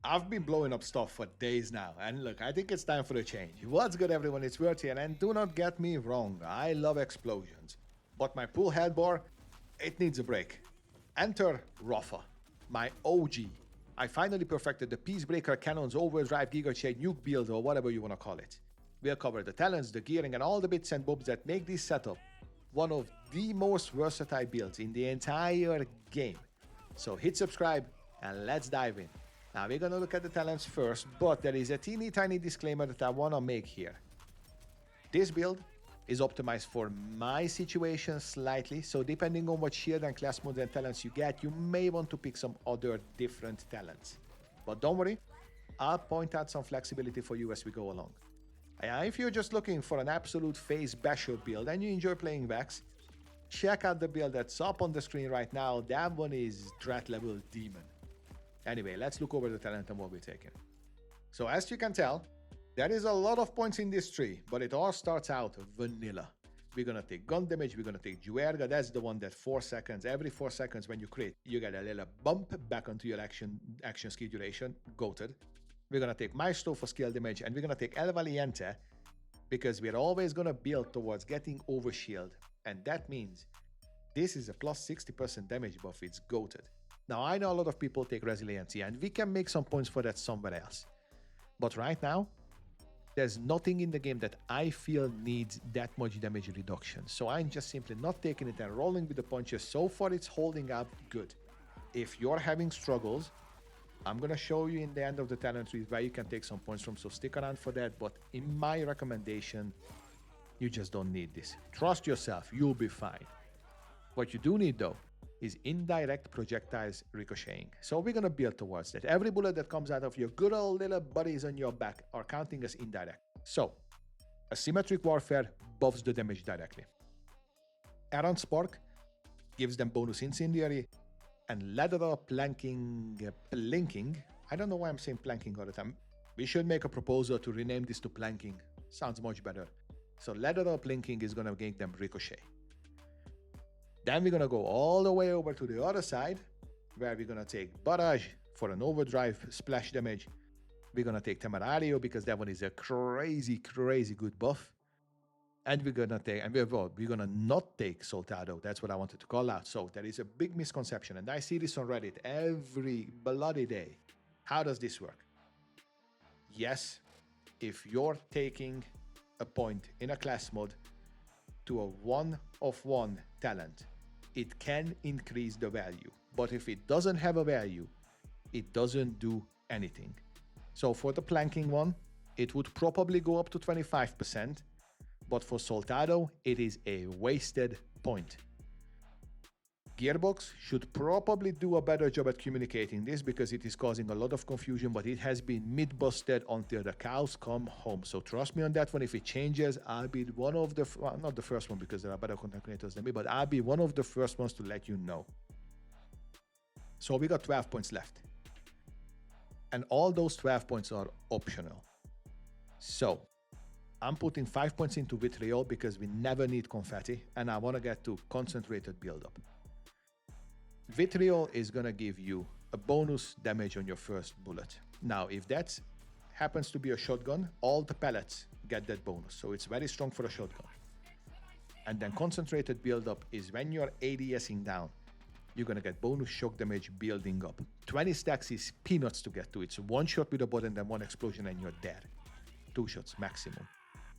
I've been blowing up stuff for days now, and look, I think it's time for a change. What's good, everyone? It's Wirt here, and do not get me wrong, I love explosions. But my pool head bar, it needs a break. Enter Rafa, my OG. I finally perfected the Peacebreaker Cannon's overdrive GIGANUKE build, or whatever you want to call it. We'll cover the talents, the gearing, and all the bits and bobs that make this setup one of the most versatile builds in the entire game. So hit subscribe, and let's dive in. Now we're gonna look at the talents first, but there is a teeny tiny disclaimer that I wanna make here. This build is optimized for my situation slightly, so depending on what shield and class modes and talents you get, you may want to pick some other different talents. But don't worry, I'll point out some flexibility for you as we go along. If you're just looking for an absolute face basher build and you enjoy playing Vex, check out the build that's up on the screen right now. That one is threat level demon. Anyway, let's look over the talent and what we're taking. So as you can tell, there is a lot of points in this tree, but it all starts out vanilla. We're gonna take gun damage, we're gonna take Juerga, that's the one that 4 seconds, every 4 seconds when you crit, you get a little bump back onto your action skill duration, goated. We're gonna take Maestro for skill damage, and we're gonna take El Valiente, because we're always gonna build towards getting overshield, and that means this is a plus 60% damage buff, it's goated. Now, I know a lot of people take resiliency, and we can make some points for that somewhere else. But right now, there's nothing in the game that I feel needs that much damage reduction. So I'm just simply not taking it and rolling with the punches. So far, it's holding up good. If you're having struggles, I'm going to show you in the end of the talent tree where you can take some points from, so stick around for that. But in my recommendation, you just don't need this. Trust yourself, you'll be fine. What you do need, though, is indirect projectiles ricocheting. So we're gonna build towards that. Every bullet that comes out of your good old little buddies on your back are counting as indirect. So, asymmetric warfare buffs the damage directly. Errant Spark gives them bonus incendiary, and lateral planking, I don't know why I'm saying planking all the time. We should make a proposal to rename this to planking. Sounds much better. So lateral planking is gonna make them ricochet. Then we're gonna go all the way over to the other side, where we're gonna take Barrage for an overdrive splash damage. We're gonna take Temerario because that one is a crazy good buff. And we're gonna take, and we're gonna not take Soltado. That's what I wanted to call out. So there is a big misconception, and I see this on Reddit every bloody day. How does this work? Yes, if you're taking a point in a class mode to a 1-of-1 talent, it can increase the value. But if it doesn't have a value, it doesn't do anything. So for the planking one, it would probably go up to 25%, but for Soltado, it is a wasted point. Gearbox should probably do a better job at communicating this because it is causing a lot of confusion, but it has been myth-busted until the cows come home. So trust me on that one. If it changes, I'll be one of the, well, not the first one because there are better content creators than me, but I'll be one of the first ones to let you know. So we got 12 points left. And all those 12 points are optional. So I'm putting 5 points into Vitriol because we never need confetti, and I want to get to concentrated build-up. Vitriol is gonna give you a bonus damage on your first bullet. Now, if that happens to be a shotgun, all the pellets get that bonus, so it's very strong for a shotgun. And then concentrated build-up is when you're ADSing down, you're gonna get bonus shock damage building up. 20 stacks is peanuts to get to it, so 1 shot with a bullet and then 1 explosion and you're dead. 2 shots maximum.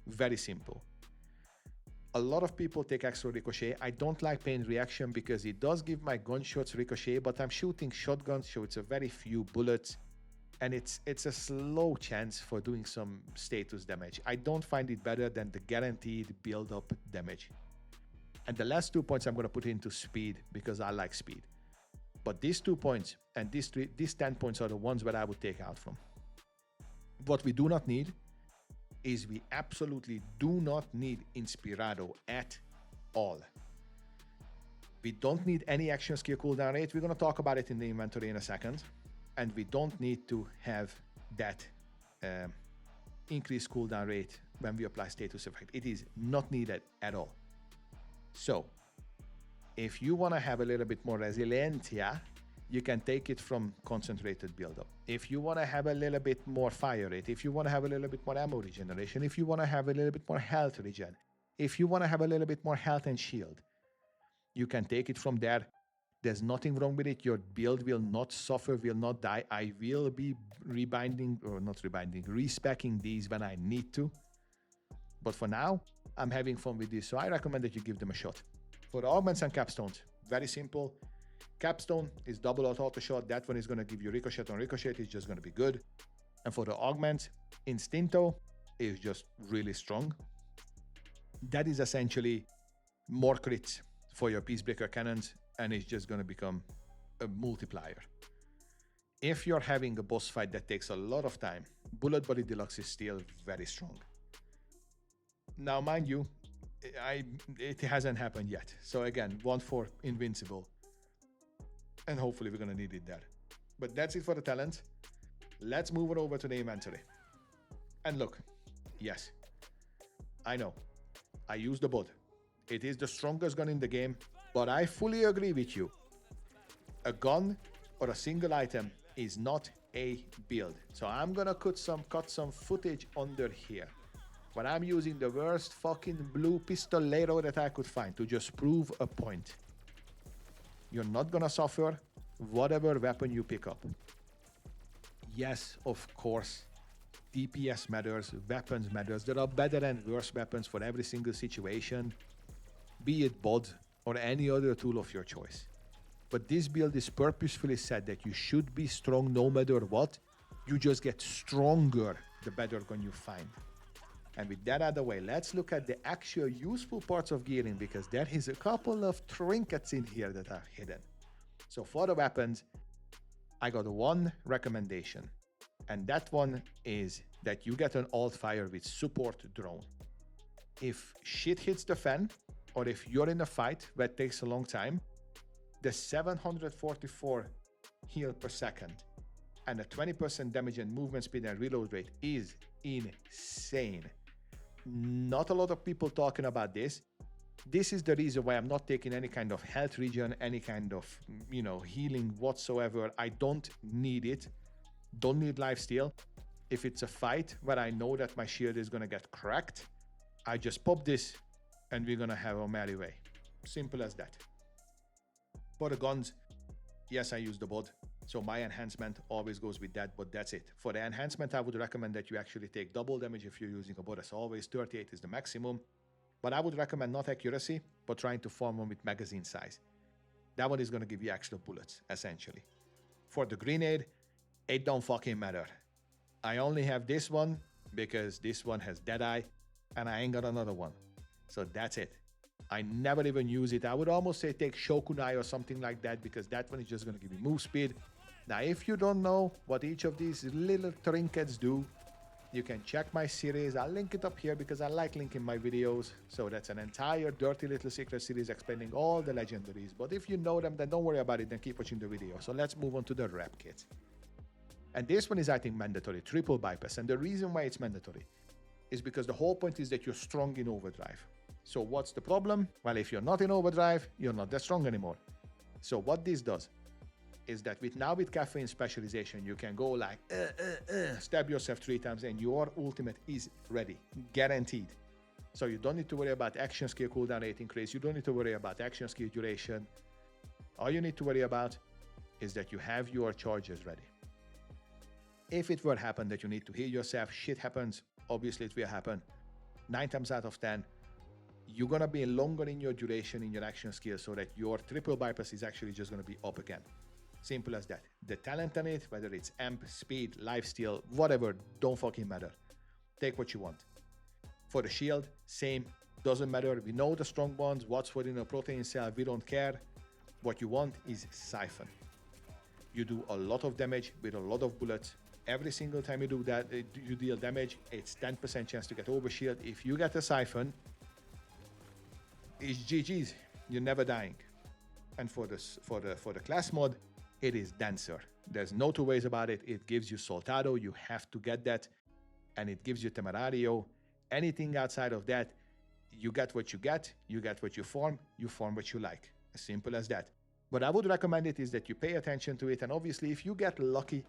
Very simple. A lot of people take extra ricochet. I don't like pain reaction because it does give my gunshots ricochet, but I'm shooting shotguns, so it's a very few bullets, and it's a slow chance for doing some status damage. I don't find it better than the guaranteed build-up damage. And the last 2 points I'm going to put into speed because I like speed. But these 2 points and these 10 points are the ones that I would take out from. What we do not need is we absolutely do not need Inspirado at all. We don't need any action skill cooldown rate. We're going to talk about it in the inventory in a second. And we don't need to have that increased cooldown rate when we apply status effect. It is not needed at all. So if you want to have a little bit more resilientia, you can take it from concentrated build-up. If you want to have a little bit more fire rate, if you want to have a little bit more ammo regeneration, if you want to have a little bit more health regen, if you want to have a little bit more health and shield, you can take it from there. There's nothing wrong with it. Your build will not suffer, will not die. I will be rebinding, or not rebinding, respecking these when I need to. But for now, I'm having fun with this, so I recommend that you give them a shot. For the augments and capstones, very simple. Capstone is double auto shot. That one is going to give you ricochet on ricochet. It's just going to be good. And for the augment, Instinto is just really strong. That is essentially more crits for your Peacebreaker cannons, and it's just going to become a multiplier. If you're having a boss fight that takes a lot of time, Bullet Body Deluxe is still very strong. Now, mind you, it hasn't happened yet. So again, 1 for Invincible. And hopefully we're going to need it there. But that's it for the talent. Let's move it over to the inventory. And look, yes, I know, I use the bod. It is the strongest gun in the game, but I fully agree with you. A gun or a single item is not a build. So I'm going to cut some footage under here. But I'm using the worst fucking blue pistolero that I could find to just prove a point. You're not gonna suffer whatever weapon you pick up. Yes, of course, DPS matters, weapons matters. There are better and worse weapons for every single situation, be it bod or any other tool of your choice. But this build is purposefully said that you should be strong no matter what. You just get stronger the better gun you find. And with that out of the way, let's look at the actual useful parts of gearing, because there is a couple of trinkets in here that are hidden. So for the weapons, I got one recommendation, and that one is that you get an alt fire with support drone. If shit hits the fan, or if you're in a fight that takes a long time, the 744 heal per second and a 20% damage and movement speed and reload rate is insane. Not a lot of people talking about this. This is the reason why I'm not taking any kind of health regen, any kind of, healing whatsoever. I don't need it. Don't need lifesteal. If it's a fight where I know that my shield is going to get cracked, I just pop this and we're going to have a merry way. Simple as that. For the guns, yes, I use the bod. So my enhancement always goes with that, but that's it. For the enhancement, I would recommend that you actually take double damage if you're using a bod. As always, 38 is the maximum. But I would recommend not accuracy, but trying to farm one with magazine size. That one is going to give you extra bullets, essentially. For the grenade, it don't fucking matter. I only have this one because this one has Deadeye, and I ain't got another one. So that's it. I never even use it. I would almost say take Shokunai or something like that, because that one is just going to give you move speed. Now, if you don't know what each of these little trinkets do, you can check my series. I'll link it up here because I like linking my videos. So that's an entire dirty little secret series explaining all the legendaries. But if you know them, then don't worry about it, then keep watching the video. So let's move on to the Repkits. And this one is, I think, mandatory, triple bypass. And the reason why it's mandatory is because the whole point is that you're strong in overdrive. So what's the problem? Well, if you're not in overdrive, you're not that strong anymore. So what this does is that with caffeine specialization, you can go like, stab yourself 3 times and your ultimate is ready, guaranteed. So you don't need to worry about action skill cooldown rate increase. You don't need to worry about action skill duration. All you need to worry about is that you have your charges ready. If it were to happen that you need to heal yourself, shit happens. Obviously, it will happen. 9 times out of 10, you're going to be longer in your duration in your action skill, so that your triple bypass is actually just going to be up again. Simple as that. The talent on it, whether it's amp, speed, lifesteal, whatever, don't fucking matter. Take what you want. For the shield, same, doesn't matter. We know the strong ones, what's within a protein cell, we don't care. What you want is siphon. You do a lot of damage with a lot of bullets. Every single time you do that, you deal damage, it's 10% chance to get overshield. If you get a siphon, it's GG's. You're never dying. And for the class mod, it is denser. There's no two ways about it. It gives you Soltado. You have to get that. And it gives you Temerario. Anything outside of that, you get what you get. You get what you form what you like. As simple as that. What I would recommend it is that you pay attention to it, and obviously if you get lucky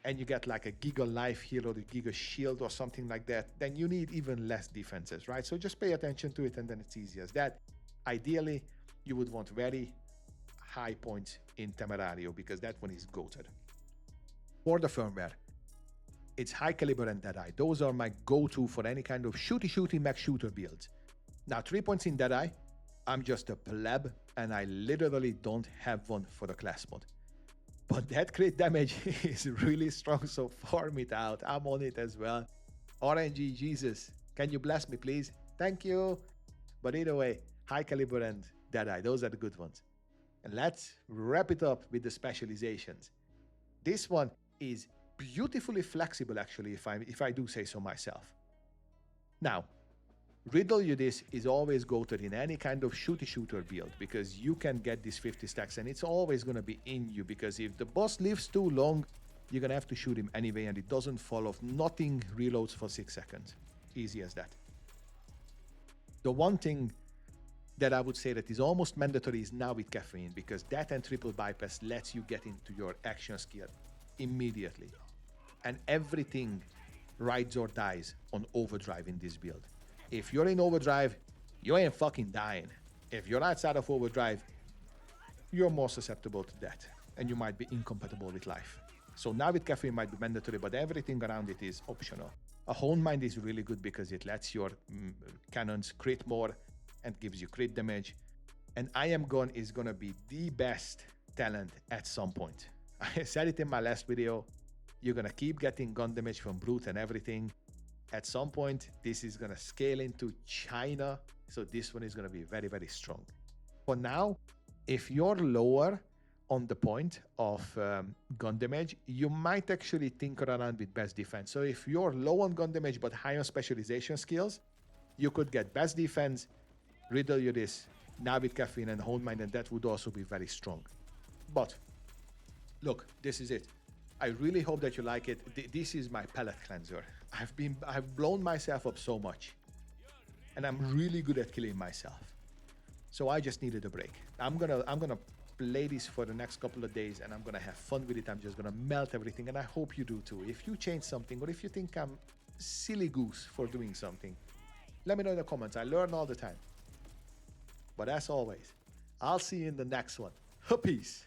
and you get like a Giga Life Heal or the Giga Shield or something like that, then you need even less defenses, right? So just pay attention to it, and then it's easy as that. Ideally, you would want very high points in Temerario because that one is goated. For the firmware, it's High Caliber and Deadeye. Those are my go-to for any kind of shooty mech shooter builds. Now, 3 points in Deadeye, I'm just a pleb, and I literally don't have one for the class mod. But that crit damage is really strong, so farm it out. I'm on it as well. RNG, Jesus, can you bless me, please? Thank you. But either way, High Caliber and Deadeye, those are the good ones. And let's wrap it up with the specializations. This one is beautifully flexible, actually, if I do say so myself. Now, Riddle You This is always goated in any kind of shooter build because you can get these 50 stacks and it's always going to be in you, because if the boss lives too long, you're going to have to shoot him anyway, and it doesn't fall off. Nothing reloads for 6 seconds. Easy as that. The one thing that I would say that is almost mandatory is now with caffeine, because that and triple bypass lets you get into your action skill immediately. And everything rides or dies on overdrive in this build. If you're in overdrive, you ain't fucking dying. If you're outside of overdrive, you're more susceptible to death, and you might be incompatible with life. So now with caffeine might be mandatory, but everything around it is optional. A Honed Mind is really good because it lets your cannons crit more and gives you crit damage. And I Am Gone is gonna be the best talent at some point. I said it in my last video. You're gonna keep getting gun damage from Brute and everything. At some point, this is gonna scale into China. So this one is gonna be very, very strong. For now, if you're lower on the point of gun damage, you might actually tinker around with best defense. So if you're low on gun damage but high on specialization skills, you could get best defense, Riddle You This, now with caffeine and Honed Mind, and that would also be very strong. But look, this is it. I really hope that you like it. This is my palate cleanser. I've blown myself up so much, and I'm really good at killing myself. So I just needed a break. I'm gonna play this for the next couple of days, and I'm gonna have fun with it. I'm just gonna melt everything, and I hope you do too. If you change something, or if you think I'm silly goose for doing something, let me know in the comments. I learn all the time. But as always, I'll see you in the next one. Peace.